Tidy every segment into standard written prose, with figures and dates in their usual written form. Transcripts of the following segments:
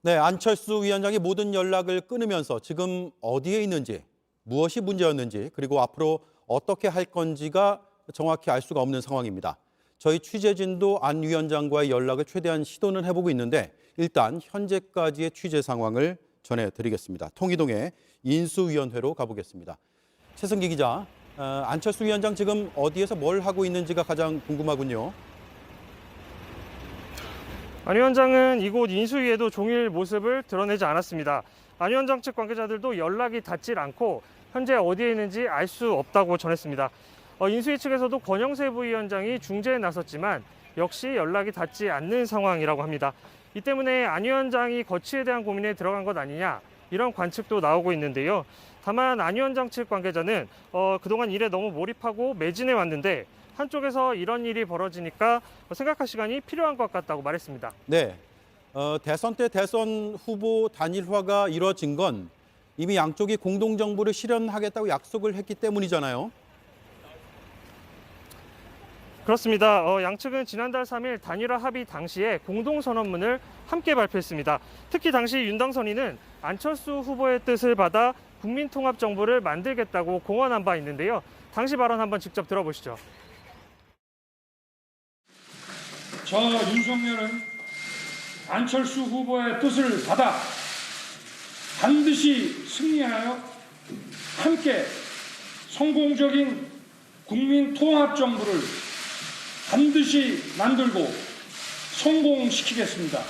네, 안철수 위원장이 모든 연락을 끊으면서 지금 어디에 있는지, 무엇이 문제였는지, 그리고 앞으로 어떻게 할 건지가 정확히 알 수가 없는 상황입니다. 저희 취재진도 안 위원장과의 연락을 최대한 시도는 해보고 있는데 일단 현재까지의 취재 상황을 전해드리겠습니다. 통이동의 인수위원회로 가보겠습니다. 최승기 기자, 안철수 위원장 지금 어디에서 뭘 하고 있는지가 가장 궁금하군요. 안 위원장은 이곳 인수위에도 종일 모습을 드러내지 않았습니다. 안 위원장 측 관계자들도 연락이 닿질 않고 현재 어디에 있는지 알 수 없다고 전했습니다. 인수위 측에서도 권영세 부위원장이 중재에 나섰지만 역시 연락이 닿지 않는 상황이라고 합니다. 이 때문에 안 위원장이 거취에 대한 고민에 들어간 것 아니냐 이런 관측도 나오고 있는데요. 다만 안 위원장 측 관계자는 그동안 일에 너무 몰입하고 매진해 왔는데 한쪽에서 이런 일이 벌어지니까 생각할 시간이 필요한 것 같다고 말했습니다. 네, 대선 때 대선 후보 단일화가 이뤄진 건 이미 양쪽이 공동정부를 실현하겠다고 약속을 했기 때문이잖아요. 그렇습니다. 양측은 지난달 3일 단일화 합의 당시에 공동선언문을 함께 발표했습니다. 특히 당시 윤당선인은 안철수 후보의 뜻을 받아 국민통합정부를 만들겠다고 공언한 바 있는데요. 당시 발언 한번 직접 들어보시죠. 저 윤석열은 안철수 후보의 뜻을 받아 반드시 승리하여 함께 성공적인 국민통합정부를 반드시 만들고 성공시키겠습니다.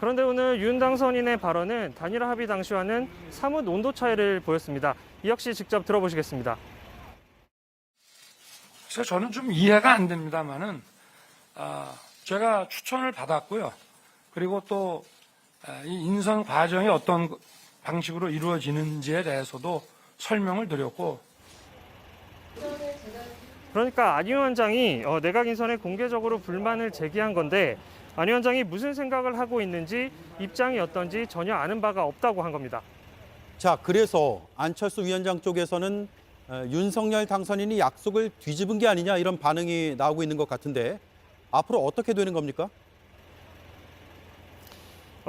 그런데 오늘 윤 당선인의 발언은 단일화 합의 당시와는 사뭇 온도 차이를 보였습니다. 이 역시 직접 들어보시겠습니다. 그래서 저는 좀 이해가 안 됩니다만은 제가 추천을 받았고요. 그리고 또 이 인선 과정이 어떤 방식으로 이루어지는지에 대해서도 설명을 드렸고. 그러니까 안 위원장이 내각 인선에 공개적으로 불만을 제기한 건데 안 위원장이 무슨 생각을 하고 있는지 입장이 어떤지 전혀 아는 바가 없다고 한 겁니다. 자, 그래서 안철수 위원장 쪽에서는 윤석열 당선인이 약속을 뒤집은 게 아니냐 이런 반응이 나오고 있는 것 같은데 앞으로 어떻게 되는 겁니까?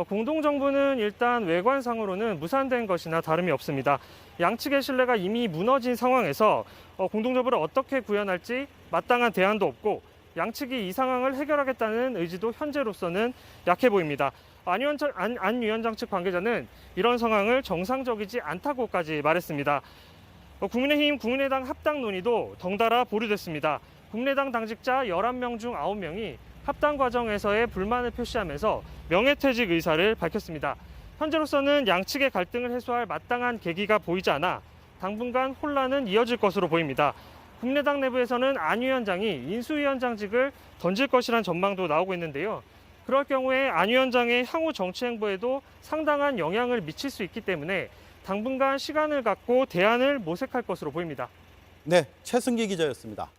공동정부는 일단 외관상으로는 무산된 것이나 다름이 없습니다. 양측의 신뢰가 이미 무너진 상황에서 공동정부를 어떻게 구현할지 마땅한 대안도 없고 양측이 이 상황을 해결하겠다는 의지도 현재로서는 약해 보입니다. 안 위원장 측 관계자는 이런 상황을 정상적이지 않다고까지 말했습니다. 국민의힘, 국민의당 합당 논의도 덩달아 보류됐습니다. 국민의당 당직자 11명 중 9명이 합당 과정에서의 불만을 표시하면서 명예퇴직 의사를 밝혔습니다. 현재로서는 양측의 갈등을 해소할 마땅한 계기가 보이지 않아 당분간 혼란은 이어질 것으로 보입니다. 국민의당 내부에서는 안 위원장이 인수위원장직을 던질 것이란 전망도 나오고 있는데요. 그럴 경우에 안 위원장의 향후 정치 행보에도 상당한 영향을 미칠 수 있기 때문에 당분간 시간을 갖고 대안을 모색할 것으로 보입니다. 네, 최승기 기자였습니다.